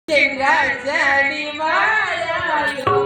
ராஜாணி மாயாயோ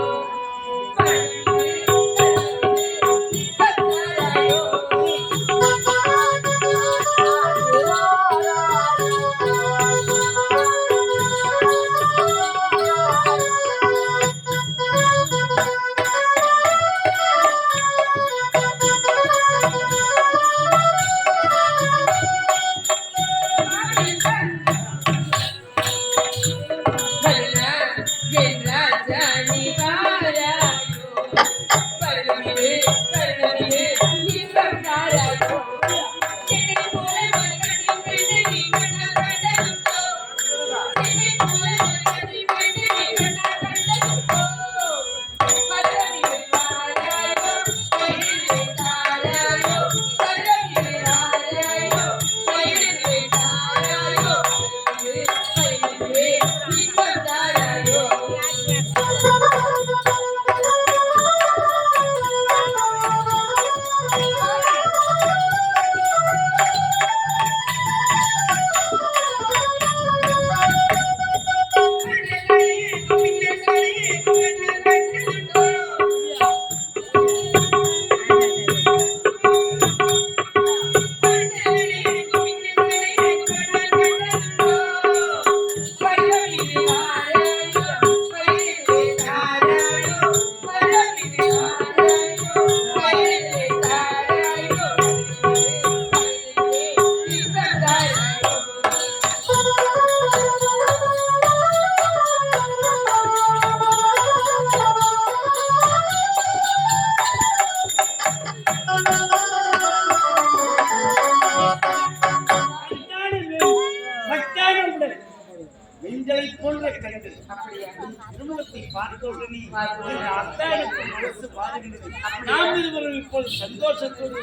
சந்தோஷத்தோடு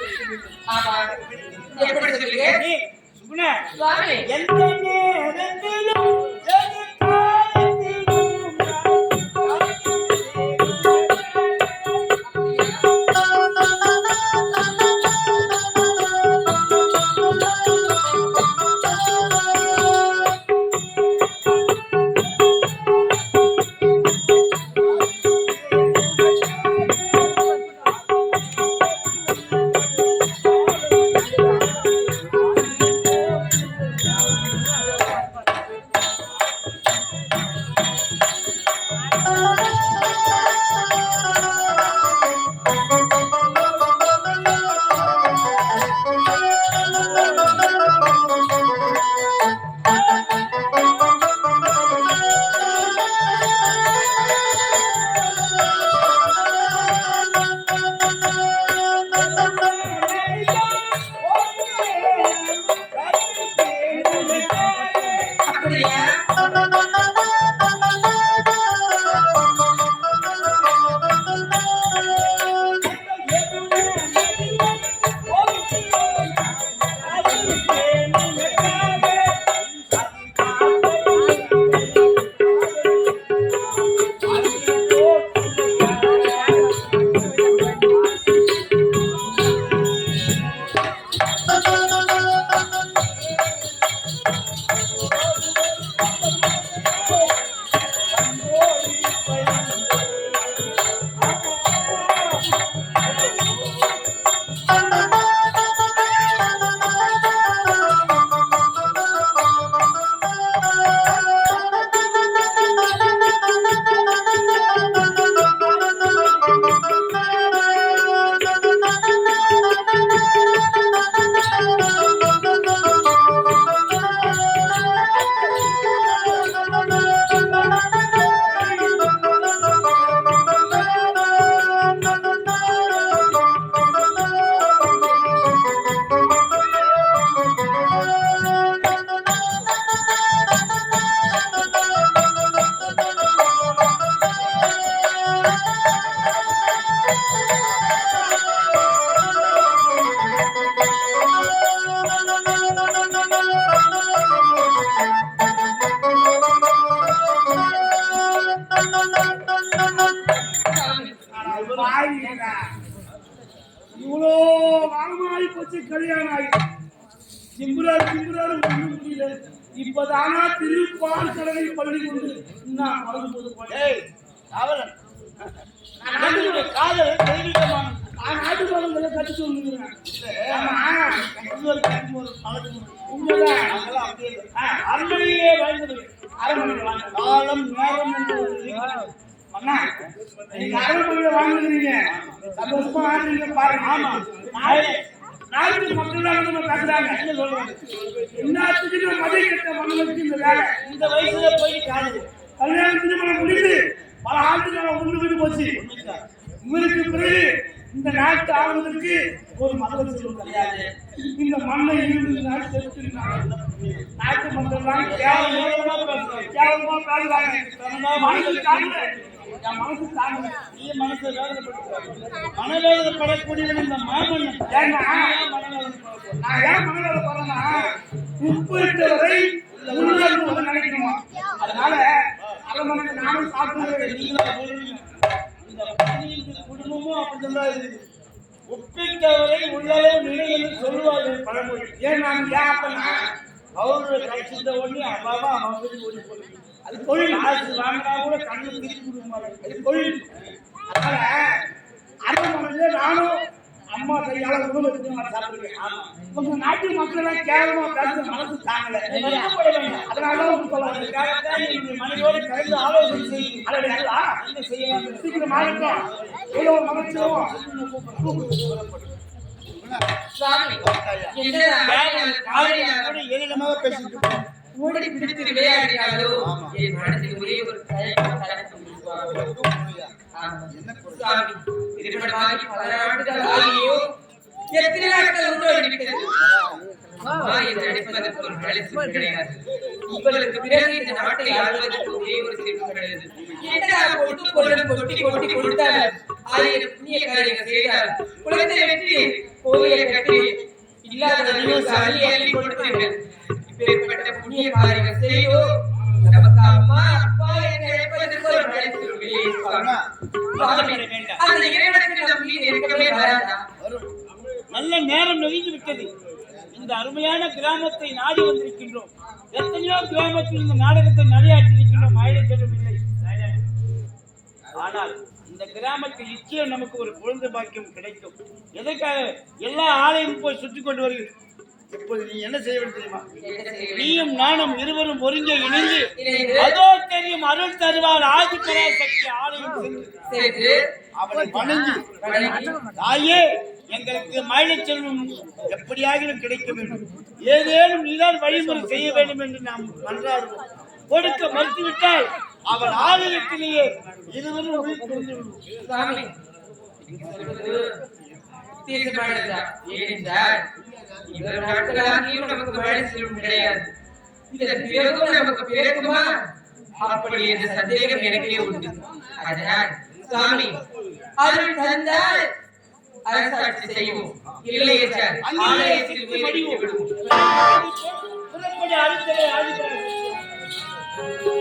இவ்வளோ காலமாகி போச்சு கல்யாணம் ஆகி சிம்புராரு சிம்புராரு ஒன்றும் முடியல இப்பதானா திருப்பால் கடலை பள்ளி கொண்டு நான் மறந்து போது போனேன். காவலன் காதல் தெய்வீகமான நாட்டு பழங்களை கட்டி சொல்லுங்கிறேன். அரண்மனையிலே வாழ்ந்தது. அரண்மனையில் வாங்க காலம் நேரம் என்று ஒரு இருக்கிறது. அண்ணா, நீங்க அரண்மனையில வாழ்ந்துக்கிறீங்க, சந்தோஷமா வாழ்றீங்க பாருங்க. ஆமா, நாட்டு மக்கள் நம்ம பேசுறாங்க. என்ன சொல்றாங்க? எல்லாத்துக்குமே மதை கட்ட மன்னனுக்கு இந்த வேலை. இந்த வயசுல போய் காதல் கல்யாணம் திருமணம் முடிந்து பல ஆண்டுகள் ஒன்று விட்டு போச்சு. இவருக்கு பிறகு இந்த நாட்டு ஆளுநருக்கு ஒரு மதம் செல்லும் கிடையாது. இந்த மண்ணை இருந்து நாட்டு நாட்டு மக்கள் தான் கேவலமா பேசுறாங்க. மனசு தாங்கல, என் மனசு தாங்கல. நீ மனசை மனவேதனைப்படக்கூடியவன் இந்த மாமன்னன். ஏன்னா நான் ஏன் மனவேதனை படுறேன்னா, உப்பிட்டவரை உள்ளது நினைக்கணுமா? அதனால அரண்மனை நானும் சாப்பிடுறேன். நீங்களா சொல்றீங்க. இந்த பதினைந்து குடும்பமும் அப்படிதான் இருக்குது. உப்பிட்டவரை உள்ளளவு நிலை என்று சொல்லுவார்கள் பழமொழி. ஏன் நான் ஏன் அப்பனா அவரு கழிச்சிருந்த உடனே அம்மாவா அவங்க ஓடி போய் அது தொழில். காசு வாங்கினா கூட கண்ணு திருப்பி கொடுப்பாங்க. அது தொழில். அதனால அரண்மனையில நானும் அம்மா கையால உணவு எடுத்து நான் சாப்பிடுவேன். உங்க நாட்டு மக்கள் எல்லாம் கேவலமா பேசுற மனசு தாங்கல. அதனால அதுக்காகத்தான் என்னுடைய மனைவியோடு கலந்து ஆலோசனை செய்யுங்க. அல்லா என்ன செய்யலாம்? சீக்கிரம் ஆகட்டும். எவ்வளவு மகிழ்ச்சியும் சுவாமி, என்ன கூட எளிதமாக பேசிட்டு இருக்கோம். ஓடி பிடித்து விளையாடினாலோ என் மனதில் ஒரே ஒரு தயக்கம் தயக்கம் சுவாமி. திருமணமாகி பல ஆண்டுகள் ஆகியோ எத்தனை நாட்கள் உண்டோடிவிட்டது. அம்மா என்று அழைப்பதற்கு ஒரு மனசு கிடையாது. உங்களுக்கு பிறகு இந்த நாட்டை ஆளுவதற்கு ஒரே ஒரு தீர்வு கிடையாது. என்னடா கொட்டு பொருளும் கொட்டி கொட்டி கொடுத்தால் 1000 புண்ணிய காரியங்கள் செய்தால் குழந்தை வெற்றி கோயிலை கட்டி இல்லாததையும் சாலி அள்ளி கொடுத்தீர்கள். இப்பேற்பட்ட புண்ணிய காரியங்கள் செய்யோ நமக்கு அம்மா அப்பா என்று அழைப்பதற்கு ஒரு மனசு வெளியே அந்த இறைவனுக்கு நம் மீது இருக்கவே வராதா? நல்ல நேரம் நெருங்கி விட்டது. இந்த அருமையான கிராமத்தை நாடி வந்திருக்கின்றோம். எத்தனையோ கிராமத்தில் இந்த நாடகத்தை நடையாற்றி இருக்கின்றோம். ஆயிரம் செல்லவில்லை. ஆனால் இந்த கிராமத்தில் நிச்சயம் நமக்கு ஒரு குழந்தை பாக்கியம் கிடைக்கும். எதற்காக எல்லா ஆலயம் போய் சுற்றி கொண்டு வருகிறது? இப்போது நீ என்ன செய்ய வேண்டும் தெரியுமா? நீயும் நானும் இருவரும் ஒருங்கே இணைந்து அதோ தெரியும் அருள் தருவாள் ஆதிபராசக்தி ஆலயம் சென்று அவனை வணங்கி தாயே எங்களுக்கு மழை செல்வம் எப்படியாகிலும் கிடைக்க வேண்டும், ஏதேனும் நீதான் வழிமுறை செய்ய வேண்டும் என்று நாம் மன்றாடுவோம். கொடுக்க மறுத்துவிட்டால் அவன் ஆலயத்திலேயே இருவரும் உயிர் கொண்டு சுவாமி ஏனென்றால் இவர் நாட்களாகியும் நமக்கு மழை செல்வம் கிடையாது. இதன் பிறகும் நமக்கு பிறக்குமா அப்படி என்ற சந்தேகம் எனக்கே உண்டு. அதனால் சுவாமி அருள் தந்தால் அரசாட்சி செய்வோம், இல்லை என்றால் ஆலயத்தில் உயிரை விடுவோம். புறப்படி அருள்தலை ஆதிபராசக்தி